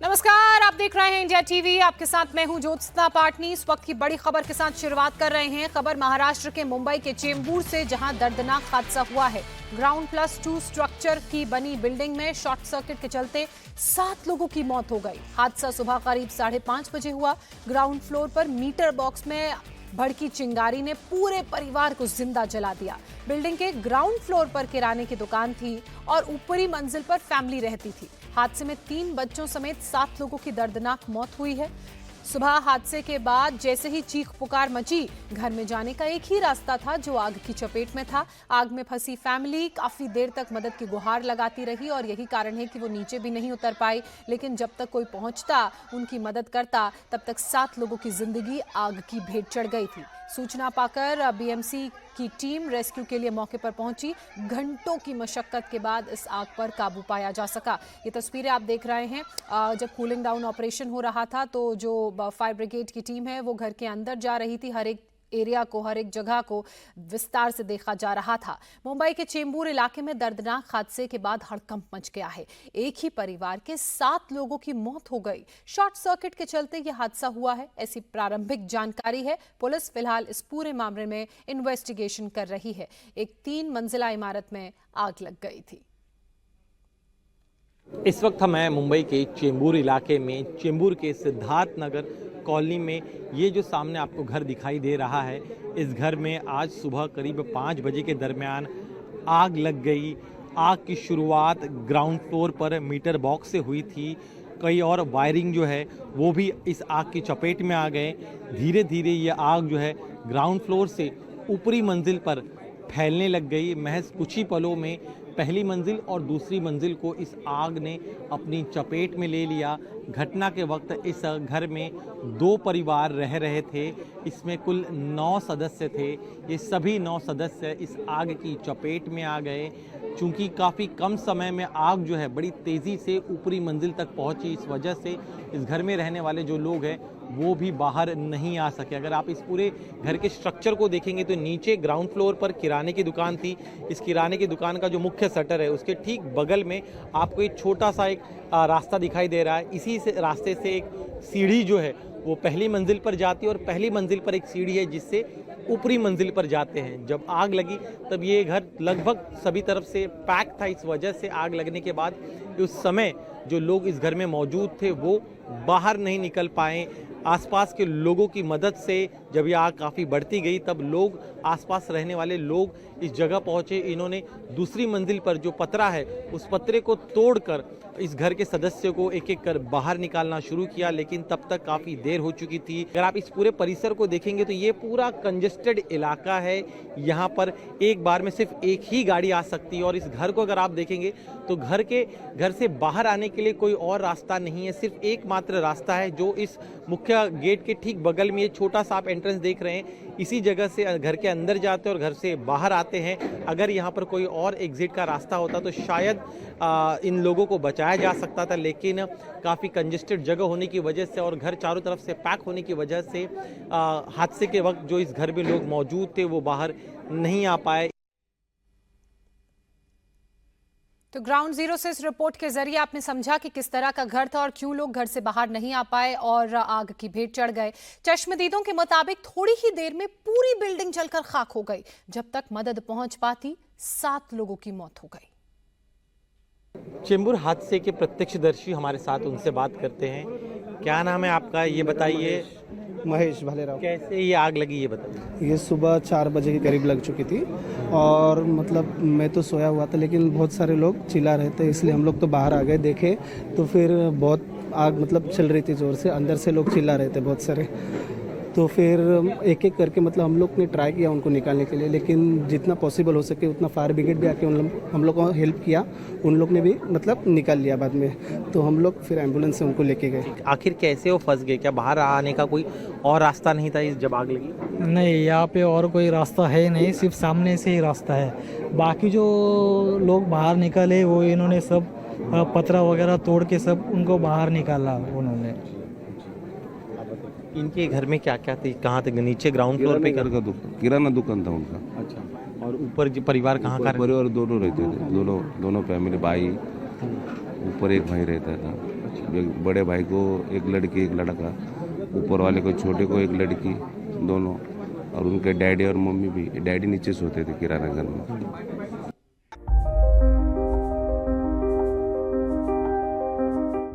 नमस्कार, आप देख रहे हैं इंडिया टीवी। आपके साथ मैं हूं ज्योत्सना पाटनी। इस वक्त की बड़ी खबर के साथ शुरुआत कर रहे हैं। खबर महाराष्ट्र के मुंबई के चेंबूर से, जहां दर्दनाक हादसा हुआ है। ग्राउंड+2 स्ट्रक्चर की बनी बिल्डिंग में शॉर्ट सर्किट के चलते 7 लोगों की मौत हो गई। हादसा सुबह करीब 5:30 बजे हुआ। ग्राउंड फ्लोर पर मीटर बॉक्स में भड़की चिंगारी ने पूरे परिवार को जिंदा जला दिया। बिल्डिंग के ग्राउंड फ्लोर पर किराने की दुकान थी और ऊपरी मंजिल पर फैमिली रहती थी। हादसे में 3 बच्चों समेत 7 लोगों की दर्दनाक मौत हुई है। सुबह हादसे के बाद जैसे ही चीख पुकार मची, घर में जाने का एक ही रास्ता था जो आग की चपेट में था। आग में फंसी फैमिली काफी देर तक मदद की गुहार लगाती रही और यही कारण है कि वो नीचे भी नहीं उतर पाई। लेकिन जब तक कोई पहुंचता, उनकी मदद करता, तब तक 7 लोगों की जिंदगी आग की भेंट चढ़ गई थी। सूचना पाकर बीएमसी की टीम रेस्क्यू के लिए मौके पर पहुंची। घंटों की मशक्कत के बाद इस आग पर काबू पाया जा सका। ये तस्वीरें आप देख रहे हैं। जब कूलिंग डाउन ऑपरेशन हो रहा था तो जो फायर ब्रिगेड की टीम है वो घर के अंदर जा रही थी। हर एक एरिया को, हर एक जगह को विस्तार से देखा जा रहा था। मुंबई के चेंबूर इलाके में दर्दनाक हादसे के बाद हड़कंप मच गया है। एक ही परिवार के 7 लोगों की मौत हो गई। शॉर्ट सर्किट के चलते यह हादसा हुआ है, ऐसी प्रारंभिक जानकारी है। पुलिस फिलहाल इस पूरे मामले में इन्वेस्टिगेशन कर रही है। एक 3 मंजिला इमारत में आग लग गई थी। इस वक्त मैं मुंबई के चेंबूर इलाके में, चेंबूर के सिद्धार्थ नगर कॉलोनी में, ये जो सामने आपको घर दिखाई दे रहा है, इस घर में आज सुबह करीब 5 बजे के दरमियान आग लग गई। आग की शुरुआत ग्राउंड फ्लोर पर मीटर बॉक्स से हुई थी। कई और वायरिंग जो है वो भी इस आग की चपेट में आ गए। धीरे धीरे ये आग जो है ग्राउंड फ्लोर से ऊपरी मंजिल पर फैलने लग गई। महज कुछ ही पलों में पहली मंजिल और दूसरी मंजिल को इस आग ने अपनी चपेट में ले लिया। घटना के वक्त इस घर में 2 परिवार रह रहे थे। इसमें कुल 9 सदस्य थे। ये सभी 9 सदस्य इस आग की चपेट में आ गए। चूँकि काफ़ी कम समय में आग जो है बड़ी तेज़ी से ऊपरी मंजिल तक पहुंची, इस वजह से इस घर में रहने वाले जो लोग हैं वो भी बाहर नहीं आ सके। अगर आप इस पूरे घर के स्ट्रक्चर को देखेंगे तो नीचे ग्राउंड फ्लोर पर किराने की दुकान थी। इस किराने की दुकान का जो मुख्य शटर है उसके ठीक बगल में आपको एक छोटा सा एक रास्ता दिखाई दे रहा है। इसी से रास्ते से एक सीढ़ी जो है वो पहली मंजिल पर जाती है और पहली मंजिल पर एक सीढ़ी है जिससे ऊपरी मंजिल पर जाते हैं। जब आग लगी तब ये घर लगभग सभी तरफ से पैक था। इस वजह से आग लगने के बाद उस समय जो लोग इस घर में मौजूद थे वो बाहर नहीं निकल पाए। आसपास के लोगों की मदद से जब ये आग काफ़ी बढ़ती गई तब लोग, आसपास रहने वाले लोग इस जगह पहुंचे। इन्होंने दूसरी मंजिल पर जो पतरा है उस पतरे को तोड़कर इस घर के सदस्यों को एक एक कर बाहर निकालना शुरू किया, लेकिन तब तक काफ़ी देर हो चुकी थी। अगर आप इस पूरे परिसर को देखेंगे तो ये पूरा कंजेस्टेड इलाका है। यहाँ पर एक बार में सिर्फ एक ही गाड़ी आ सकती है और इस घर को अगर आप देखेंगे तो घर से बाहर आने के लिए कोई और रास्ता नहीं है। सिर्फ एकमात्र रास्ता है जो इस मुख्य गेट के ठीक बगल में ये छोटा सा आप एंट्रेंस देख रहे हैं, इसी जगह से घर के अंदर जाते हैं और घर से बाहर आते हैं। अगर यहाँ पर कोई और एग्जिट का रास्ता होता तो शायद इन लोगों को बचाया जा सकता था, लेकिन काफ़ी कंजेस्टेड जगह होने की वजह से और घर चारों तरफ से पैक होने की वजह से हादसे के वक्त जो इस घर में लोग मौजूद थे वो बाहर नहीं आ पाए। तो ग्राउंड जीरो से इस रिपोर्ट के जरिए आपने समझा कि किस तरह का घर था और क्यों लोग घर से बाहर नहीं आ पाए और आग की भेंट चढ़ गए। चश्मदीदों के मुताबिक थोड़ी ही देर में पूरी बिल्डिंग जलकर खाक हो गई। जब तक मदद पहुंच पाती 7 लोगों की मौत हो गई। चेंबूर हादसे के प्रत्यक्षदर्शी हमारे साथ, उनसे बात करते हैं। क्या नाम है आपका, ये बताइए। महेश भालेराव। कैसे ये आग लगी ये बताइए। ये सुबह 4 बजे के करीब लग चुकी थी और मतलब मैं तो सोया हुआ था, लेकिन बहुत सारे लोग चिल्ला रहे थे, इसलिए हम लोग तो बाहर आ गए, देखे तो फिर बहुत आग मतलब चल रही थी ज़ोर से। अंदर से लोग चिल्ला रहे थे बहुत सारे। तो फिर एक एक करके मतलब हम लोग ने ट्राई किया उनको निकालने के लिए, लेकिन जितना पॉसिबल हो सके उतना फायर ब्रिगेड भी आके हम लोग को हेल्प किया। उन लोग ने भी मतलब निकाल लिया बाद में। तो हम लोग फिर एम्बुलेंस से उनको लेके गए। आखिर कैसे वो फंस गए? क्या बाहर आने का कोई और रास्ता नहीं था जब आग लगी? नहीं, यहाँ पे और कोई रास्ता है नहीं, सिर्फ सामने से ही रास्ता है। बाकी जो लोग बाहर निकले वो इन्होंने सब पतरा वगैरह तोड़ के सब उनको बाहर निकाला उन्होंने। इनके घर में क्या क्या थी, कहाँ थे? नीचे ग्राउंड फ्लोर पे किराना दुकान था उनका। अच्छा, और ऊपर जो परिवार कहाँ का? परिवार दोनों रहते थे, दोनों फैमिली, भाई ऊपर एक भाई रहता था। एक बड़े भाई को एक लड़की एक लड़का, ऊपर वाले को छोटे को एक लड़की, दोनों, और उनके डैडी और मम्मी भी। डैडी नीचे सोते थे किराना घर में।